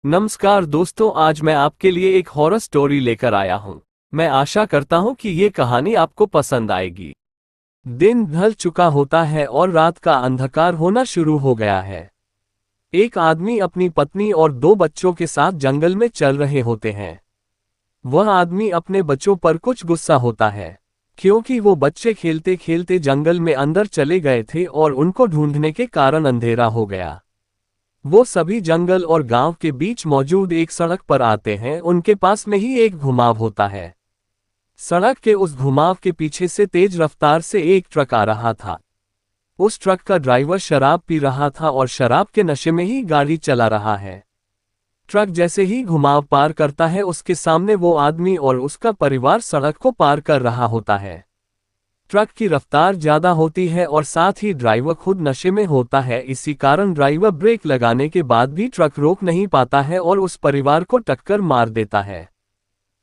नमस्कार दोस्तों, आज मैं आपके लिए एक हॉरर स्टोरी लेकर आया हूं। मैं आशा करता हूं कि ये कहानी आपको पसंद आएगी। दिन ढल चुका होता है और रात का अंधकार होना शुरू हो गया है। एक आदमी अपनी पत्नी और दो बच्चों के साथ जंगल में चल रहे होते हैं। वह आदमी अपने बच्चों पर कुछ गुस्सा होता है, क्योंकि वो बच्चे खेलते खेलते जंगल में अंदर चले गए थे और उनको ढूंढने के कारण अंधेरा हो गया। वो सभी जंगल और गांव के बीच मौजूद एक सड़क पर आते हैं। उनके पास में ही एक घुमाव होता है। सड़क के उस घुमाव के पीछे से तेज रफ्तार से एक ट्रक आ रहा था। उस ट्रक का ड्राइवर शराब पी रहा था और शराब के नशे में ही गाड़ी चला रहा है। ट्रक जैसे ही घुमाव पार करता है, उसके सामने वो आदमी और उसका परिवार सड़क को पार कर रहा होता है। ट्रक की रफ्तार ज्यादा होती है और साथ ही ड्राइवर खुद नशे में होता है। इसी कारण ड्राइवर ब्रेक लगाने के बाद भी ट्रक रोक नहीं पाता है और उस परिवार को टक्कर मार देता है।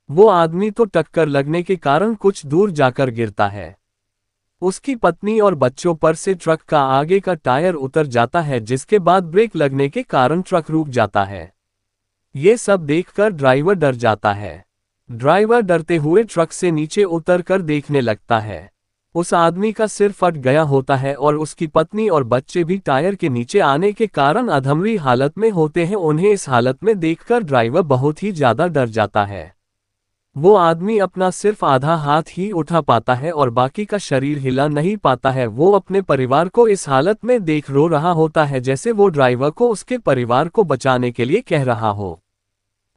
वो आदमी तो टक्कर लगने के कारण कुछ दूर जाकर गिरता है। उसकी पत्नी और बच्चों पर से ट्रक का आगे का टायर उतर जाता है, जिसके बाद ब्रेक लगने के कारण ट्रक रुक जाता है। ये सब देखकर ड्राइवर डर जाता है। ड्राइवर डरते हुए ट्रक से नीचे उतर कर देखने लगता है। उस आदमी का सिर फट गया होता है और उसकी पत्नी और बच्चे भी टायर के नीचे आने के कारण अधमरी हालत में होते हैं। उन्हें इस हालत में देखकर ड्राइवर बहुत ही ज्यादा डर जाता है। वो आदमी अपना सिर्फ आधा हाथ ही उठा पाता है और बाकी का शरीर हिला नहीं पाता है। वो अपने परिवार को इस हालत में देख रो रहा होता है, जैसे वो ड्राइवर को उसके परिवार को बचाने के लिए कह रहा हो।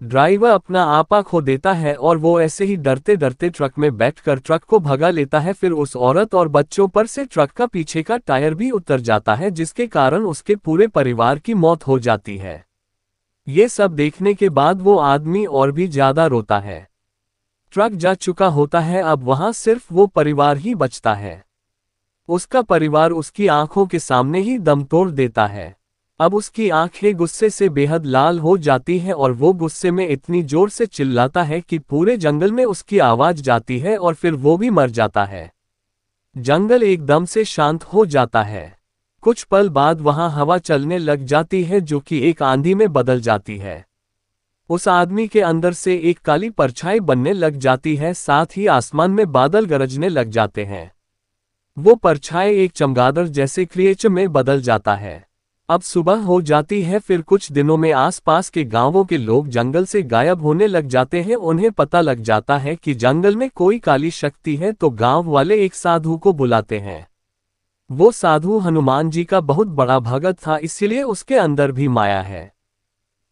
ड्राइवर अपना आपा खो देता है और वो ऐसे ही डरते डरते ट्रक में बैठकर ट्रक को भगा लेता है। फिर उस औरत और बच्चों पर से ट्रक का पीछे का टायर भी उतर जाता है, जिसके कारण उसके पूरे परिवार की मौत हो जाती है। ये सब देखने के बाद वो आदमी और भी ज्यादा रोता है। ट्रक जा चुका होता है, अब वहां सिर्फ वो परिवार ही बचता है। उसका परिवार उसकी आंखों के सामने ही दम तोड़ देता है। अब उसकी आंखें गुस्से से बेहद लाल हो जाती हैं और वो गुस्से में इतनी जोर से चिल्लाता है कि पूरे जंगल में उसकी आवाज जाती है और फिर वो भी मर जाता है। जंगल एकदम से शांत हो जाता है। कुछ पल बाद वहां हवा चलने लग जाती है, जो कि एक आंधी में बदल जाती है। उस आदमी के अंदर से एक काली परछाई बनने लग जाती है, साथ ही आसमान में बादल गरजने लग जाते हैं। वो परछाई एक चमगादड़ जैसे क्रिएचर में बदल जाता है। अब सुबह हो जाती है। फिर कुछ दिनों में आसपास के गांवों के लोग जंगल से गायब होने लग जाते हैं। उन्हें पता लग जाता है कि जंगल में कोई काली शक्ति है, तो गांव वाले एक साधु को बुलाते हैं। वो साधु हनुमान जी का बहुत बड़ा भगत था, इसलिए उसके अंदर भी माया है।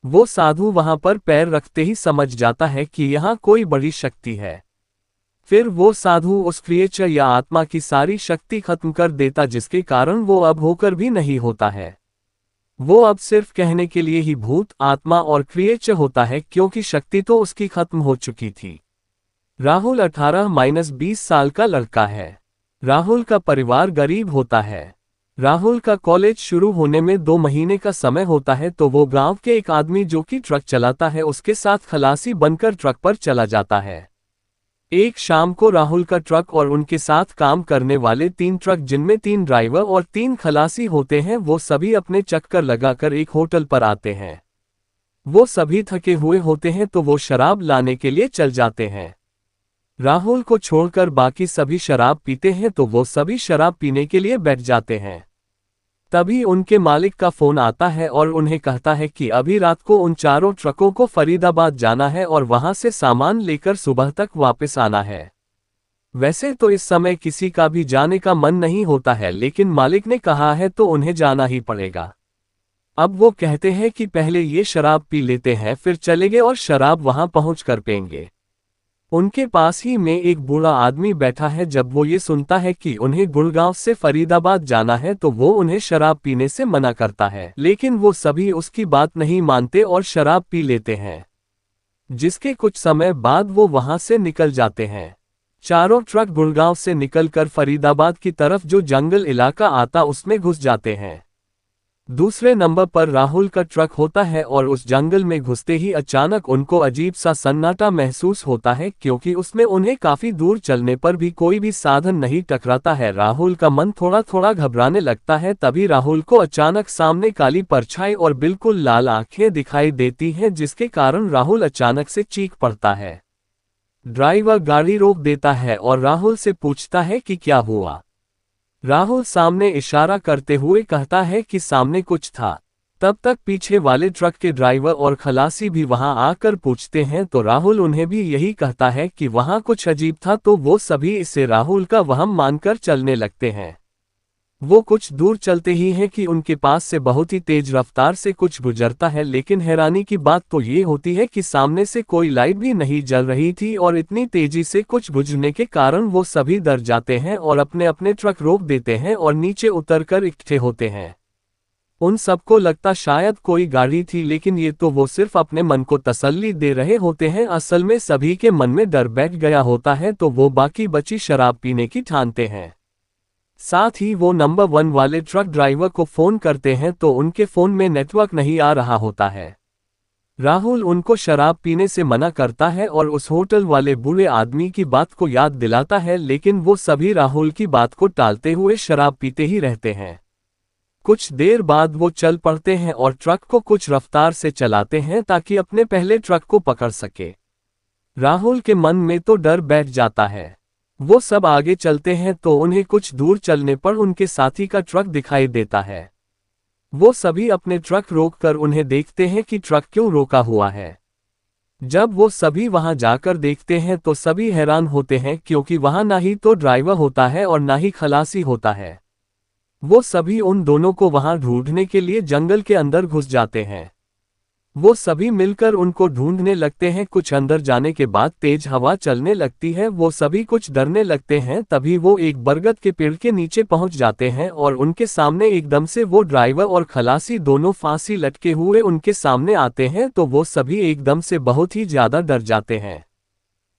वो साधु वहां पर पैर रखते ही समझ जाता है कि यहाँ कोई बड़ी शक्ति है। फिर वो साधु उस क्रिएचर या आत्मा की सारी शक्ति खत्म कर देता, जिसके कारण वो अब होकर भी नहीं होता है। वो अब सिर्फ कहने के लिए ही भूत, आत्मा और क्रिएचर होता है, क्योंकि शक्ति तो उसकी खत्म हो चुकी थी। राहुल 18-20 साल का लड़का है। राहुल का परिवार गरीब होता है। राहुल का कॉलेज शुरू होने में 2 महीने का समय होता है, तो वो गांव के एक आदमी जो कि ट्रक चलाता है उसके साथ खलासी बनकर ट्रक पर चला जाता है। एक शाम को राहुल का ट्रक और उनके साथ काम करने वाले 3 ट्रक, जिनमें 3 ड्राइवर और 3 खलासी होते हैं, वो सभी अपने चक्कर लगाकर एक होटल पर आते हैं। वो सभी थके हुए होते हैं, तो वो शराब लाने के लिए चल जाते हैं। राहुल को छोड़कर बाकी सभी शराब पीते हैं, तो वो सभी शराब पीने के लिए बैठ जाते हैं। तभी उनके मालिक का फोन आता है और उन्हें कहता है कि अभी रात को उन चारों ट्रकों को फरीदाबाद जाना है और वहां से सामान लेकर सुबह तक वापस आना है। वैसे तो इस समय किसी का भी जाने का मन नहीं होता है, लेकिन मालिक ने कहा है तो उन्हें जाना ही पड़ेगा। अब वो कहते हैं कि पहले ये शराब पी लेते हैं, फिर चलेंगे और शराब वहां पहुंच कर पेंगे। उनके पास ही में एक बूढ़ा आदमी बैठा है। जब वो ये सुनता है कि उन्हें गुड़गांव से फरीदाबाद जाना है, तो वो उन्हें शराब पीने से मना करता है, लेकिन वो सभी उसकी बात नहीं मानते और शराब पी लेते हैं। जिसके कुछ समय बाद वो वहां से निकल जाते हैं। चारों ट्रक गुड़गांव से निकलकर फरीदाबाद की तरफ जो जंगल इलाका आता उसमें घुस जाते हैं। दूसरे नंबर पर राहुल का ट्रक होता है और उस जंगल में घुसते ही अचानक उनको अजीब सा सन्नाटा महसूस होता है क्योंकि उसमें उन्हें काफी दूर चलने पर भी कोई भी साधन नहीं टकराता है। राहुल का मन थोड़ा थोड़ा घबराने लगता है। तभी राहुल को अचानक सामने काली परछाई और बिल्कुल लाल आंखें दिखाई देती हैं, जिसके कारण राहुल अचानक से चीख पड़ता है। ड्राइवर गाड़ी रोक देता है और राहुल से पूछता है कि क्या हुआ। राहुल सामने इशारा करते हुए कहता है कि सामने कुछ था। तब तक पीछे वाले ट्रक के ड्राइवर और खलासी भी वहां आकर पूछते हैं तो राहुल उन्हें भी यही कहता है कि वहां कुछ अजीब था, तो वो सभी इसे राहुल का वहम मानकर चलने लगते हैं। वो कुछ दूर चलते ही हैं कि उनके पास से बहुत ही तेज रफ्तार से कुछ गुजरता है, लेकिन हैरानी की बात तो ये होती है कि सामने से कोई लाइट भी नहीं जल रही थी और इतनी तेजी से कुछ गुजरने के कारण वो सभी डर जाते हैं और अपने अपने ट्रक रोक देते हैं और नीचे उतरकर इकट्ठे होते हैं। उन सबको लगता शायद कोई गाड़ी थी, लेकिन ये तो वो सिर्फ अपने मन को तसल्ली दे रहे होते हैं। असल में सभी के मन में डर बैठ गया होता है, तो वो बाकी बची शराब पीने की ठानते हैं। साथ ही वो नंबर 1 वाले ट्रक ड्राइवर को फोन करते हैं तो उनके फोन में नेटवर्क नहीं आ रहा होता है। राहुल उनको शराब पीने से मना करता है और उस होटल वाले बूढ़े आदमी की बात को याद दिलाता है, लेकिन वो सभी राहुल की बात को टालते हुए शराब पीते ही रहते हैं। कुछ देर बाद वो चल पड़ते हैं और ट्रक को कुछ रफ्तार से चलाते हैं ताकि अपने पहले ट्रक को पकड़ सके। राहुल के मन में तो डर बैठ जाता है। वो सब आगे चलते हैं तो उन्हें कुछ दूर चलने पर उनके साथी का ट्रक दिखाई देता है। वो सभी अपने ट्रक रोककर उन्हें देखते हैं कि ट्रक क्यों रोका हुआ है। जब वो सभी वहां जाकर देखते हैं तो सभी हैरान होते हैं क्योंकि वहां ना ही तो ड्राइवर होता है और ना ही खलासी होता है। वो सभी उन दोनों को वहां ढूंढने के लिए जंगल के अंदर घुस जाते हैं। वो सभी मिलकर उनको ढूंढने लगते हैं। कुछ अंदर जाने के बाद तेज हवा चलने लगती है। वो सभी कुछ डरने लगते हैं। तभी वो एक बरगद के पेड़ के नीचे पहुंच जाते हैं और उनके सामने एकदम से वो ड्राइवर और खलासी दोनों फांसी लटके हुए उनके सामने आते हैं, तो वो सभी एकदम से बहुत ही ज्यादा डर जाते हैं।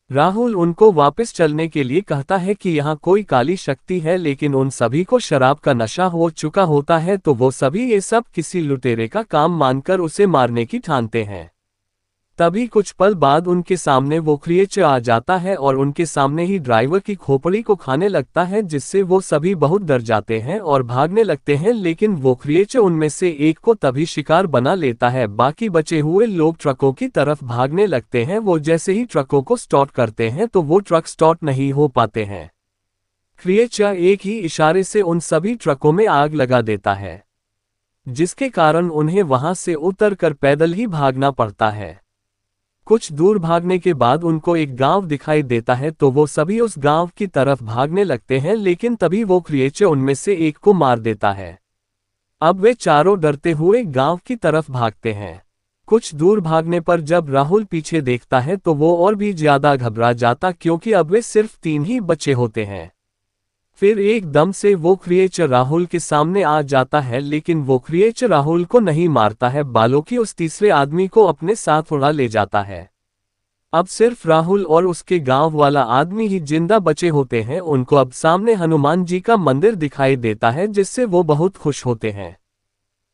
राहुल उनको वापस चलने के लिए कहता है कि यहाँ कोई काली शक्ति है, लेकिन उन सभी को शराब का नशा हो चुका होता है, तो वो सभी ये सब किसी लुटेरे का काम मानकर उसे मारने की ठानते हैं। तभी कुछ पल बाद उनके सामने वो क्रिएचर आ जाता है और उनके सामने ही ड्राइवर की खोपड़ी को खाने लगता है, जिससे वो सभी बहुत डर जाते हैं और भागने लगते हैं। लेकिन वो क्रिएचर उनमें से एक को तभी शिकार बना लेता है। बाकी बचे हुए लोग ट्रकों की तरफ भागने लगते हैं। वो जैसे ही ट्रकों को स्टार्ट करते हैं तो वो ट्रक स्टार्ट नहीं हो पाते हैं। क्रिएचर एक ही इशारे से उन सभी ट्रकों में आग लगा देता है, जिसके कारण उन्हें वहां से उतरकर पैदल ही भागना पड़ता है। कुछ दूर भागने के बाद उनको एक गांव दिखाई देता है, तो वो सभी उस गांव की तरफ भागने लगते हैं, लेकिन तभी वो क्रिएचर उनमें से एक को मार देता है। अब वे चारों डरते हुए गांव की तरफ भागते हैं। कुछ दूर भागने पर जब राहुल पीछे देखता है तो वो और भी ज्यादा घबरा जाता, क्योंकि अब वे सिर्फ 3 ही बचे होते हैं। फिर एकदम से वो क्रिएचर राहुल के सामने आ जाता है, लेकिन वो क्रिएचर राहुल को नहीं मारता है, बल्कि उस तीसरे आदमी को अपने साथ उड़ा ले जाता है। अब सिर्फ राहुल और उसके गांव वाला आदमी ही जिंदा बचे होते हैं। उनको अब सामने हनुमान जी का मंदिर दिखाई देता है, जिससे वो बहुत खुश होते हैं।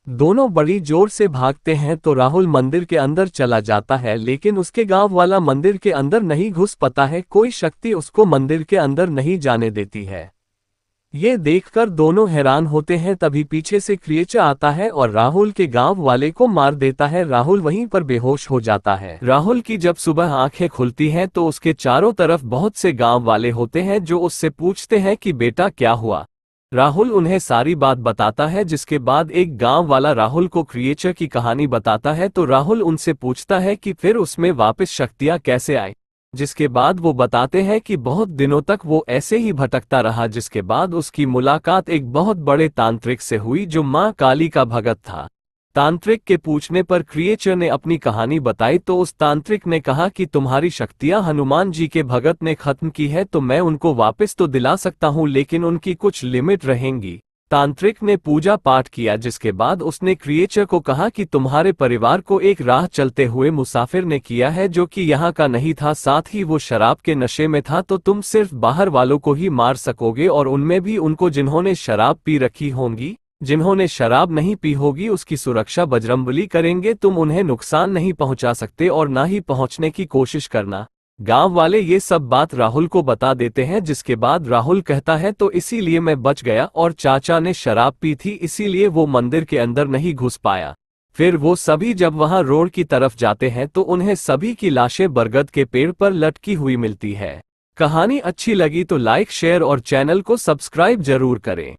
दोनों बड़ी जोर से भागते हैं तो राहुल मंदिर के अंदर चला जाता है, लेकिन उसके गांव वाला मंदिर के अंदर नहीं घुस पाता है। कोई शक्ति उसको मंदिर के अंदर नहीं जाने देती है। ये देखकर दोनों हैरान होते हैं। तभी पीछे से क्रिएचर आता है और राहुल के गांव वाले को मार देता है। राहुल वहीं पर बेहोश हो जाता है। राहुल की जब सुबह आंखें खुलती हैं तो उसके चारों तरफ बहुत से गांव वाले होते हैं जो उससे पूछते हैं कि बेटा क्या हुआ। राहुल उन्हें सारी बात बताता है, जिसके बाद एक गांव वाला राहुल को क्रिएचर की कहानी बताता है। तो राहुल उनसे पूछता है कि फिर उसमें वापस शक्तियां कैसे आई, जिसके बाद वो बताते हैं कि बहुत दिनों तक वो ऐसे ही भटकता रहा, जिसके बाद उसकी मुलाकात एक बहुत बड़े तांत्रिक से हुई जो मां काली का भगत था। तांत्रिक के पूछने पर क्रिएचर ने अपनी कहानी बताई, तो उस तांत्रिक ने कहा कि तुम्हारी शक्तियां हनुमान जी के भगत ने खत्म की है, तो मैं उनको वापस तो दिला सकता हूं, लेकिन उनकी कुछ लिमिट रहेंगी। तांत्रिक ने पूजा पाठ किया, जिसके बाद उसने क्रिएचर को कहा कि तुम्हारे परिवार को एक राह चलते हुए मुसाफिर ने किया है जो कि यहाँ का नहीं था, साथ ही वो शराब के नशे में था, तो तुम सिर्फ बाहर वालों को ही मार सकोगे और उनमें भी उनको जिन्होंने शराब पी रखी होंगी। जिन्होंने शराब नहीं पी होगी उसकी सुरक्षा बजरंगबली करेंगे, तुम उन्हें नुकसान नहीं पहुंचा सकते और ना ही पहुंचने की कोशिश करना। गांव वाले ये सब बात राहुल को बता देते हैं, जिसके बाद राहुल कहता है तो इसीलिए मैं बच गया और चाचा ने शराब पी थी इसीलिए वो मंदिर के अंदर नहीं घुस पाया। फिर वो सभी जब वहां रोड की तरफ जाते हैं तो उन्हें सभी की लाशें बरगद के पेड़ पर लटकी हुई मिलती है। कहानी अच्छी लगी तो लाइक शेयर और चैनल को सब्सक्राइब जरूर करें।